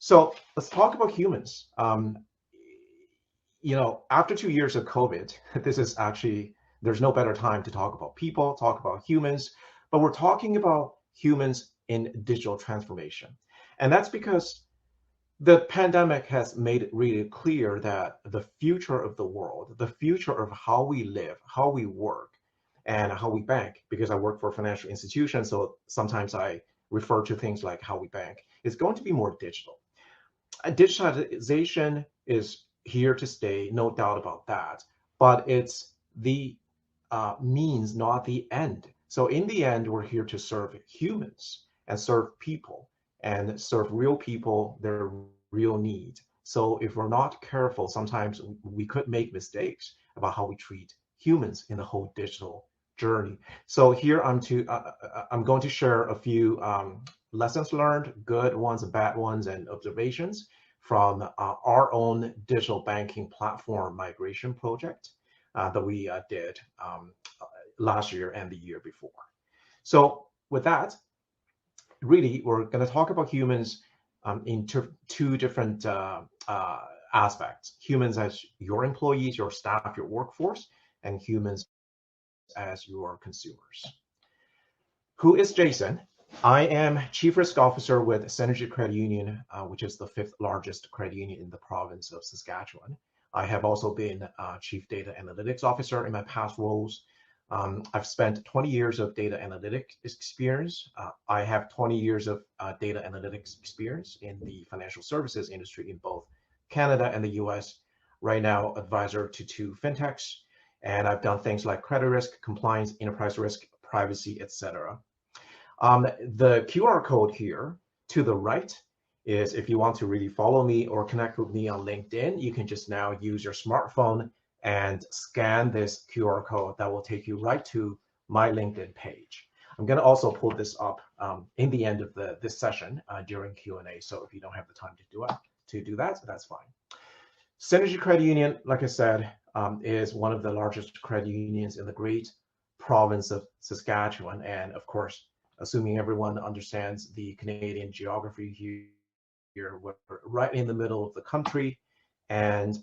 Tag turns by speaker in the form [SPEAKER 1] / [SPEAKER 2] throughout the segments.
[SPEAKER 1] So let's talk about humans. After 2 years of COVID, this is actually, there's no better time to talk about people, talk about humans, but we're talking about humans in digital transformation. And that's because the pandemic has made it really clear that the future of the world, the future of how we live, how we work, and how we bank, because I work for a financial institution, so sometimes I refer to things like how we bank, is going to be more digital. Digitization is here to stay, no doubt about that. But it's the means, not the end. So in the end, we're here to serve humans and serve people and serve real people, their real needs. So if we're not careful, sometimes we could make mistakes about how we treat humans in the whole digital journey. So here I'm going to share a few lessons learned, good ones and bad ones, and observations from our own digital banking platform migration project that we did last year and the year before. So with that, really, we're going to talk about humans in two different aspects. Humans as your employees, your staff, your workforce, and humans as your consumers. Who is Jason? I am Chief Risk Officer with Synergy Credit Union, which is the fifth largest credit union in the province of Saskatchewan. I have also been Chief Data Analytics Officer in my past roles. I've spent 20 years of data analytics experience. I have 20 years of data analytics experience in the financial services industry in both Canada and the US. Right now, advisor to two fintechs, and I've done things like credit risk, compliance, enterprise risk, privacy, etc. The QR code here to the right is if you want to really follow me or connect with me on LinkedIn, you can just now use your smartphone and scan this QR code that will take you right to my LinkedIn page. I'm going to also pull this up in the end of this session during Q&A. So if you don't have the time to do that, that's fine. Synergy Credit Union, like I said, is one of the largest credit unions in the great province of Saskatchewan. And of course, assuming everyone understands the Canadian geography here, we're right in the middle of the country. And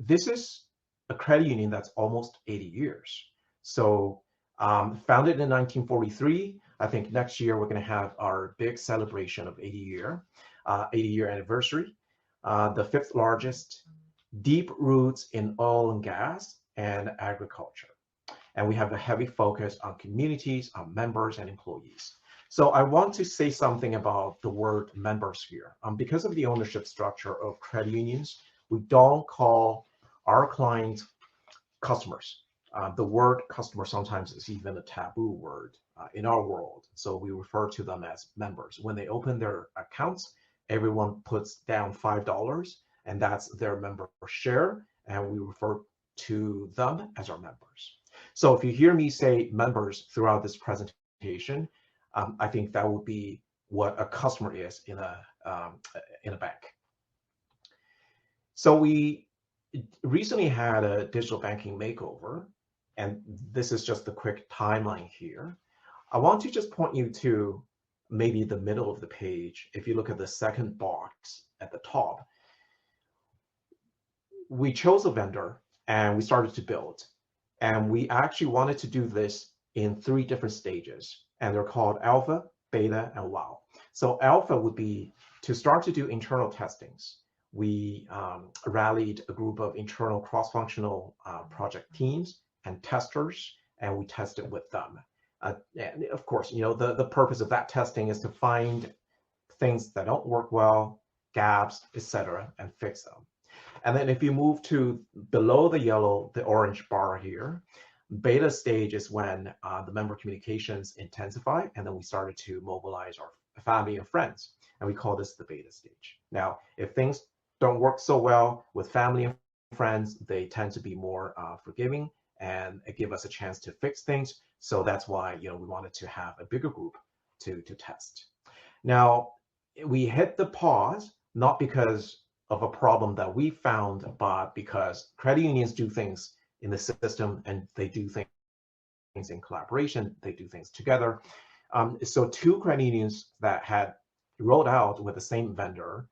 [SPEAKER 1] this is a credit union that's almost 80 years. So founded in 1943, I think next year we're going to have our big celebration of 80-year anniversary. The fifth largest, deep roots in oil and gas and agriculture. And we have a heavy focus on communities, on members and employees. So I want to say something about the word members here. Because of the ownership structure of credit unions, we don't call our clients customers. The word customer sometimes is even a taboo word in our world. So we refer to them as members. When they open their accounts, everyone puts down $5, and that's their member share, and we refer to them as our members. So if you hear me say members throughout this presentation, I think that would be what a customer is in a bank. So we recently had a digital banking makeover, and this is just the quick timeline here. I want to just point you to maybe the middle of the page. If you look at the second box at the top, we chose a vendor and we started to build. And we actually wanted to do this in 3 different stages, and they're called alpha, beta, and wow. So alpha would be to start to do internal testings. We rallied a group of internal cross-functional project teams and testers, and we tested with them. And of course, the purpose of that testing is to find things that don't work well, gaps, etc., and fix them. And then if you move to below the orange bar here, beta stage is when the member communications intensify, and then we started to mobilize our family and friends, and we call this the beta stage. Now, if things don't work so well with family and friends, they tend to be more forgiving and give us a chance to fix things. So that's why we wanted to have a bigger group to test. Now, we hit the pause, not because of a problem that we found, but because credit unions do things in the system and they do things in collaboration, they do things together. So 2 credit unions that had rolled out with the same vendor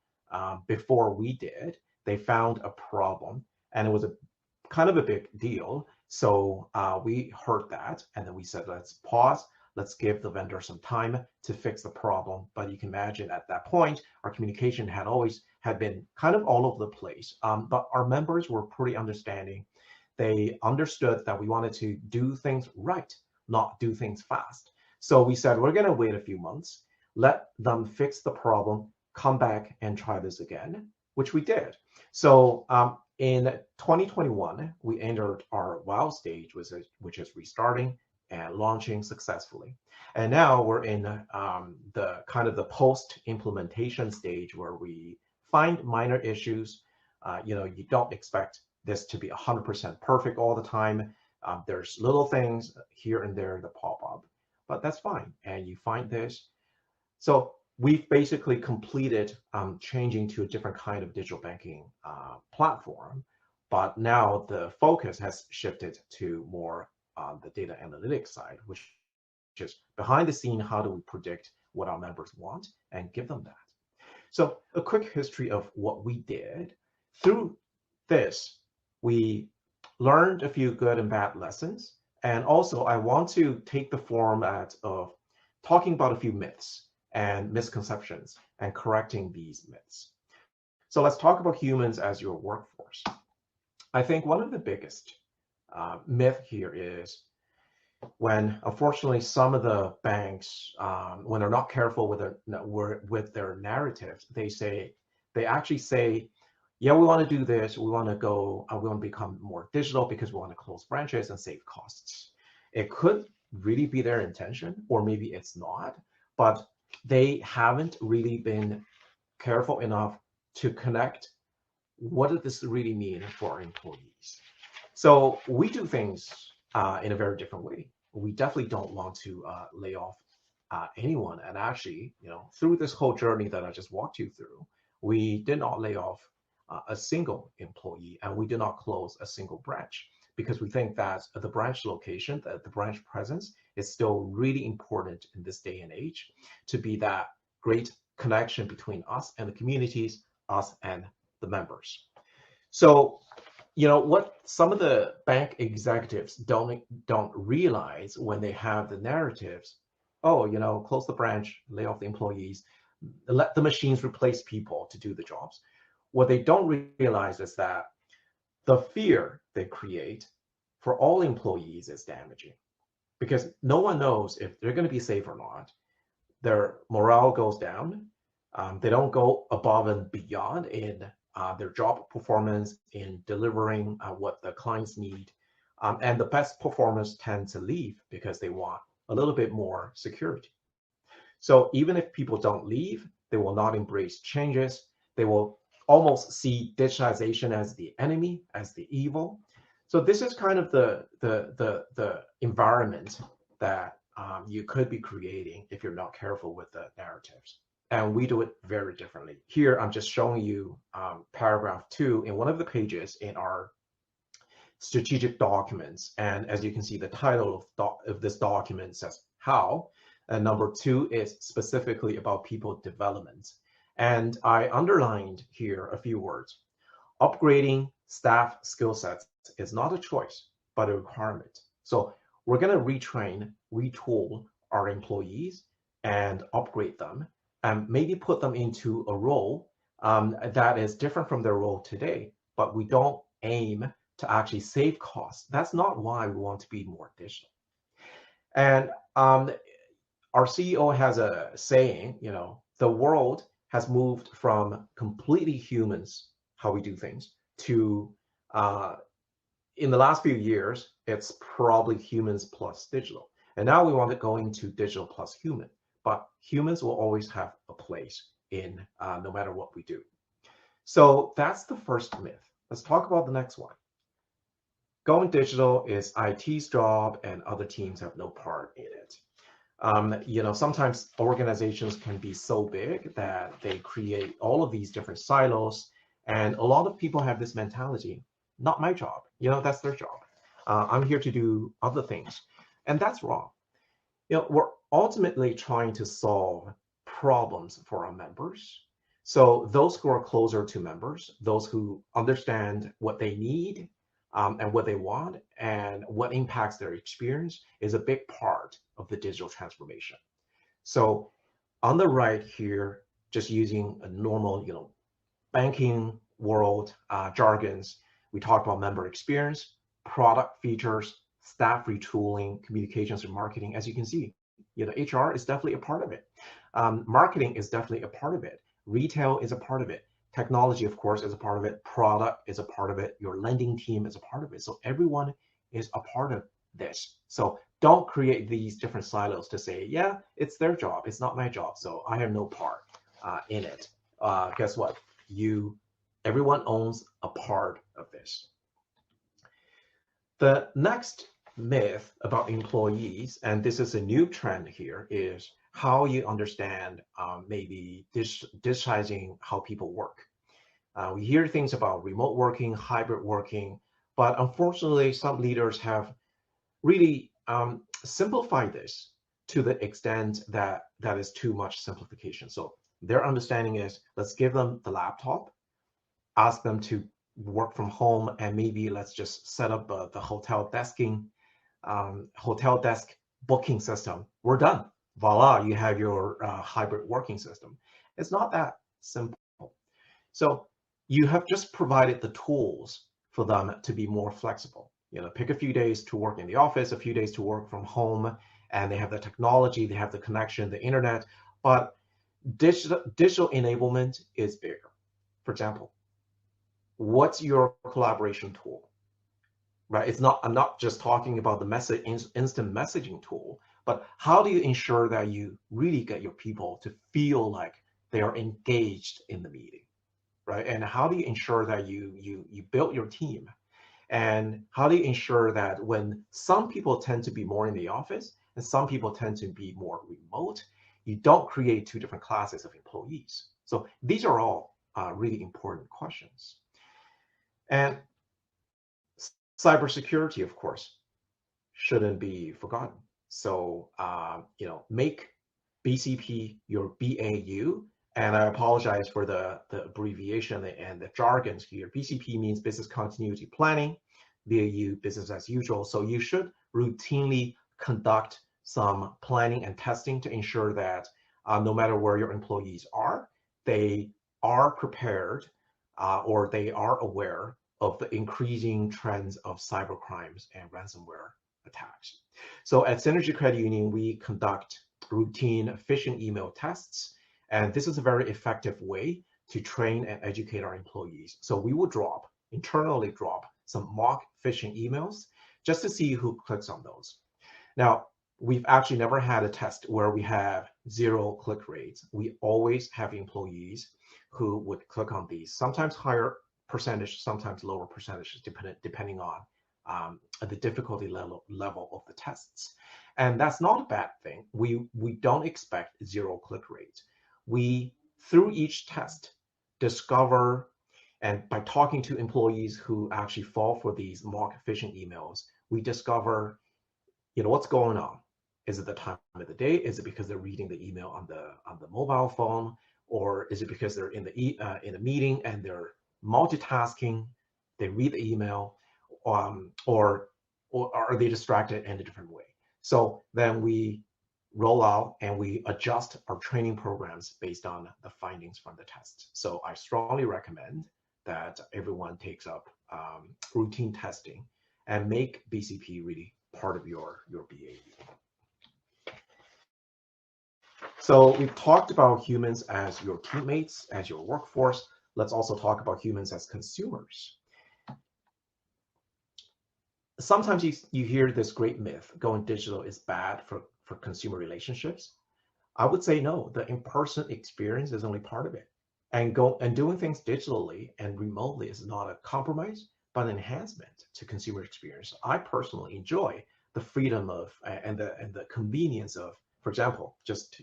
[SPEAKER 1] before we did. They found a problem, and it was a kind of a big deal. So we heard that, and then we said, let's pause. Let's give the vendor some time to fix the problem. But you can imagine at that point, our communication had been kind of all over the place. But our members were pretty understanding. They understood that we wanted to do things right, not do things fast. So we said, we're going to wait a few months, let them fix the problem, come back and try this again, which we did. So in 2021, we entered our wow stage, which is restarting and launching successfully. And now we're in the kind of the post-implementation stage where we find minor issues. You don't expect this to be 100% perfect all the time. There's little things here and there that pop up, but that's fine. And you find this. So we've basically completed changing to a different kind of digital banking platform, but now the focus has shifted to more on the data analytics side, which is behind the scene, how do we predict what our members want and give them that? So a quick history of what we did. Through this, we learned a few good and bad lessons. And also, I want to take the format of talking about a few myths and misconceptions and correcting these myths. So let's talk about humans as your workforce. I think one of the biggest myth here is when, unfortunately, some of the banks, when they're not careful with their narratives, they actually say, yeah, we want to do this. We want to become more digital because we want to close branches and save costs. It could really be their intention, or maybe it's not, but they haven't really been careful enough to connect what does this really mean for our employees. So we do things in a very different way. We definitely don't want to lay off anyone. And actually, through this whole journey that I just walked you through, we did not lay off a single employee, and we did not close a single branch, because we think that the branch location, that the branch presence is still really important in this day and age to be that great connection between us and the communities, us and the members. So, what some of the bank executives don't realize when they have the narratives, close the branch, lay off the employees, let the machines replace people to do the jobs. What they don't realize is that the fear they create for all employees is damaging, because no one knows if they're going to be safe or not. Their morale goes down. They don't go above and beyond in their job performance, in delivering what the clients need. And the best performers tend to leave because they want a little bit more security. So even if people don't leave, they will not embrace changes. They will almost see digitization as the enemy, as the evil. So this is kind of the environment that you could be creating if you're not careful with the narratives. And we do it very differently. Here, I'm just showing you paragraph 2 in one of the pages in our strategic documents. And as you can see, the title of this document says how. And number 2 is specifically about people development. And I underlined here a few words. Upgrading staff skill sets is not a choice, but a requirement. So we're going to retrain, retool our employees and upgrade them, and maybe put them into a role that is different from their role today, but we don't aim to actually save costs. That's not why we want to be more digital. And our CEO has a saying, the world has moved from completely humans, how we do things, to in the last few years, it's probably humans plus digital. And now we want to go into digital plus human, but humans will always have a place in no matter what we do. So that's the first myth. Let's talk about the next one. Going digital is IT's job and other teams have no part in it. Sometimes organizations can be so big that they create all of these different silos, and a lot of people have this mentality, not my job, that's their job. I'm here to do other things, and that's wrong. We're ultimately trying to solve problems for our members. So those who are closer to members, those who understand what they need and what they want and what impacts their experience is a big part of the digital transformation. So on the right here, just using a normal, banking world jargons, we talk about member experience, product features, staff retooling, communications and marketing. As you can see, HR is definitely a part of it. Marketing is definitely a part of it. Retail is a part of it. Technology, of course, is a part of it. Product is a part of it. Your lending team is a part of it. So everyone is a part of this. So don't create these different silos to say, yeah, it's their job. It's not my job. So I have no part in it. Guess what? Everyone owns a part of this. The next myth about employees, and this is a new trend here, is how you understand maybe digitizing how people work. We hear things about remote working, hybrid working, but unfortunately, some leaders have really simplified this to the extent that that is too much simplification. So their understanding is, let's give them the laptop, ask them to work from home, and maybe let's just set up the hotel desk booking system. We're done. Voila, you have your hybrid working system. It's not that simple. So you have just provided the tools for them to be more flexible. Pick a few days to work in the office, a few days to work from home, and they have the technology, they have the connection, the internet, but digital enablement is bigger. For example, what's your collaboration tool, right? I'm not just talking about the instant messaging tool, but how do you ensure that you really get your people to feel like they are engaged in the meeting, right? And how do you ensure that you build your team? And how do you ensure that when some people tend to be more in the office and some people tend to be more remote, you don't create two different classes of employees? So these are all really important questions. And cybersecurity, of course, shouldn't be forgotten. So, make BCP your BAU. And I apologize for the abbreviation and the jargons here. BCP means business continuity planning, BAU, business as usual. So you should routinely conduct some planning and testing to ensure that no matter where your employees are, they are prepared or they are aware of the increasing trends of cyber crimes and ransomware attacks. So at Synergy Credit Union, we conduct routine phishing email tests, and this is a very effective way to train and educate our employees. So we will internally drop some mock phishing emails just to see who clicks on those. Now, we've actually never had a test where we have 0 click rates. We always have employees who would click on these, sometimes higher percentage, sometimes lower percentage, depending on the difficulty level of the tests. And that's not a bad thing. We don't expect 0 click rates. We, through each test, discover, and by talking to employees who actually fall for these mock phishing emails, we discover, what's going on. Is it the time of the day? Is it because they're reading the email on the mobile phone, or is it because they're in a meeting and they're multitasking? They read the email, or are they distracted in a different way? So then we roll out and we adjust our training programs based on the findings from the test. So I strongly recommend that everyone takes up routine testing and make BCP really part of your BAU. So we've talked about humans as your teammates, as your workforce. Let's also talk about humans as consumers. Sometimes you hear this great myth, going digital is bad for consumer relationships. I would say no, the in-person experience is only part of it. And doing things digitally and remotely is not a compromise, but an enhancement to consumer experience. I personally enjoy the freedom of and the convenience of, for example, just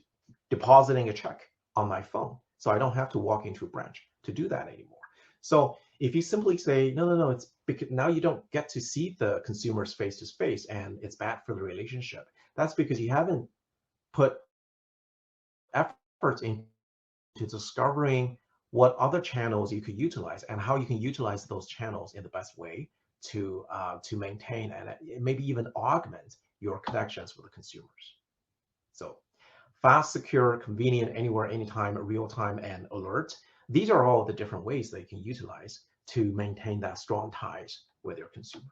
[SPEAKER 1] depositing a check on my phone. So I don't have to walk into a branch to do that anymore. So if you simply say, no, it's because now you don't get to see the consumers face to face and it's bad for the relationship, that's because you haven't put efforts into discovering what other channels you could utilize and how you can utilize those channels in the best way to maintain and maybe even augment your connections with the consumers. So fast, secure, convenient, anywhere, anytime, real time, and alert. These are all the different ways that you can utilize to maintain that strong ties with your consumer.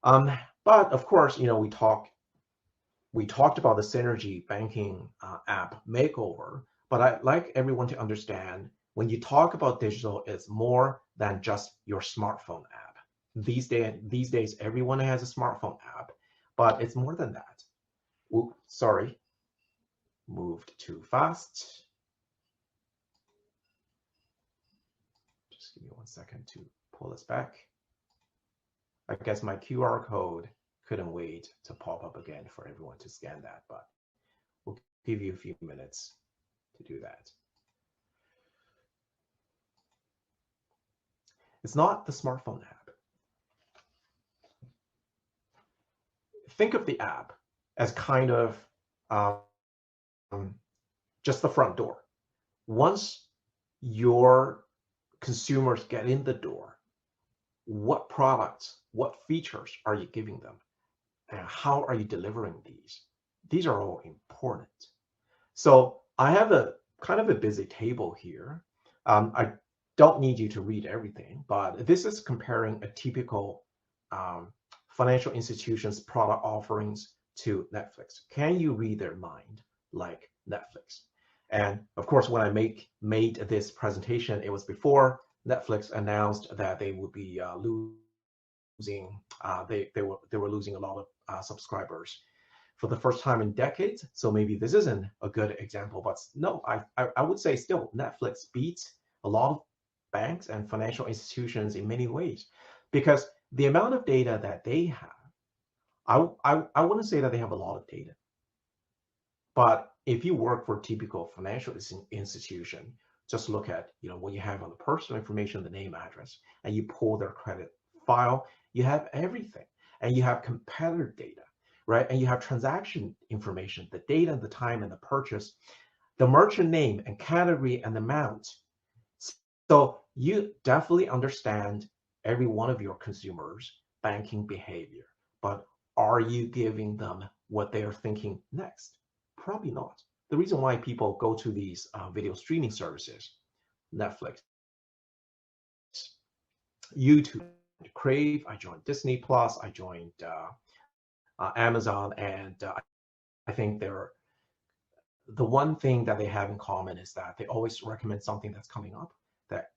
[SPEAKER 1] But of course, we talked about the Synergy banking app makeover, but I'd like everyone to understand when you talk about digital, it's more than just your smartphone app. These days, everyone has a smartphone app, but it's more than that. Oops, sorry, moved too fast. Just give me 1 second to pull this back. I guess my QR code couldn't wait to pop up again for everyone to scan that, but we'll give you a few minutes to do that. It's not the smartphone app. Think of the app as kind of just the front door. Once your consumers get in the door, what products, what features are you giving them? And how are you delivering these? These are all important. So I have a kind of a busy table here. I don't need you to read everything, but this is comparing a typical financial institution's product offerings to Netflix. Can you read their mind like Netflix? And of course, when I made this presentation, it was before Netflix announced that they would be losing they were losing a lot of subscribers for the first time in decades. So maybe this isn't a good example, but no, I would say still Netflix beats a lot of banks and financial institutions in many ways, because the amount of data that they have, I wouldn't say that they have a lot of data, but if you work for a typical financial institution, just look at what you have on the personal information, the name, address, and you pull their credit file, you have everything, and you have competitor data, right? And you have transaction information, the date and the time and the purchase, the merchant name and category and amount. So you definitely understand every one of your consumers' banking behavior, but are you giving them what they are thinking next? Probably not. The reason why people go to these video streaming services, Netflix, YouTube, Crave, I joined Disney Plus, I joined Amazon, and I think the one thing that they have in common is that they always recommend something that's coming up that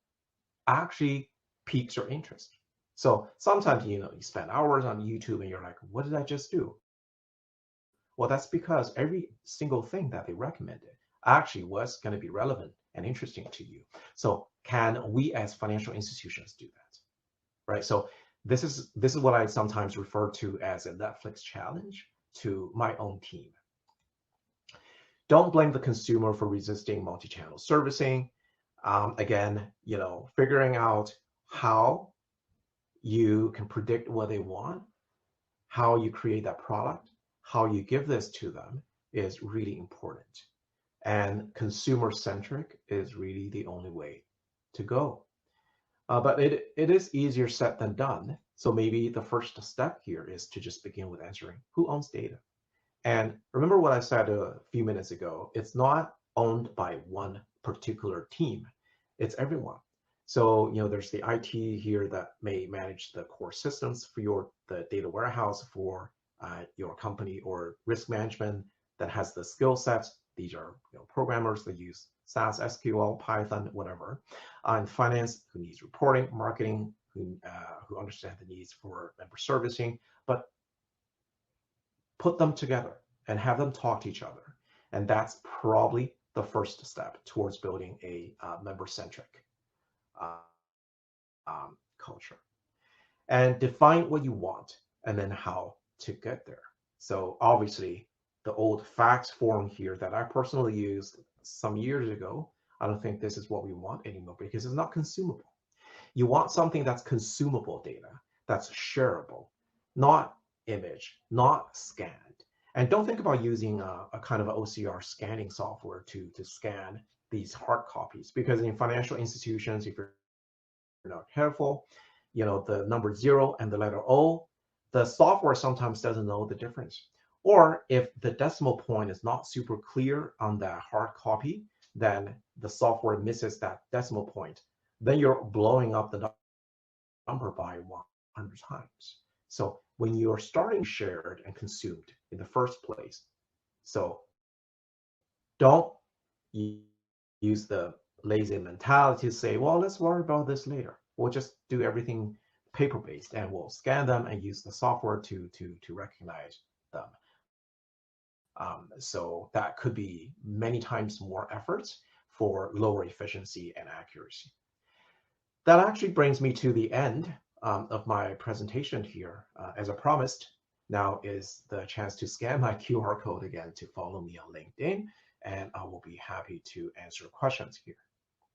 [SPEAKER 1] actually piques your interest. So sometimes you spend hours on YouTube and you're like, what did I just do? Well, that's because every single thing that they recommended actually was going to be relevant and interesting to you. So can we as financial institutions do that? Right? So this is what I sometimes refer to as a Netflix challenge to my own team. Don't blame the consumer for resisting multi-channel servicing. Again, figuring out how you can predict what they want, how you create that product, how you give this to them is really important. And consumer-centric is really the only way to go. But it is easier said than done. So maybe the first step here is to just begin with answering who owns data. And remember what I said a few minutes ago, it's not owned by one particular team, it's everyone. So there's the IT here that may manage the core systems for the data warehouse for your company, or risk management that has the skill sets. These are programmers that use SAS, SQL, Python, whatever. And finance, who needs reporting, marketing, who understand the needs for member servicing, but put them together and have them talk to each other. And that's probably the first step towards building a member-centric culture. And define what you want and then how to get there. So obviously, the old fax form here that I personally used some years ago, I don't think this is what we want anymore because it's not consumable. You want something that's consumable data, that's shareable, not image, not scanned. And don't think about using a kind of OCR scanning software to scan these hard copies, because in financial institutions, if you're not careful, the number 0 and the letter O, the software sometimes doesn't know the difference. Or if the decimal point is not super clear on that hard copy, then the software misses that decimal point. Then you're blowing up the number by 100 times. So when you're starting shared and consumed in the first place, so don't use the lazy mentality to say, well, let's worry about this later. We'll just do everything paper-based and we'll scan them and use the software to recognize them. So that could be many times more efforts for lower efficiency and accuracy. That actually brings me to the end of my presentation here. As I promised, now is the chance to scan my QR code again to follow me on LinkedIn, and I will be happy to answer questions here.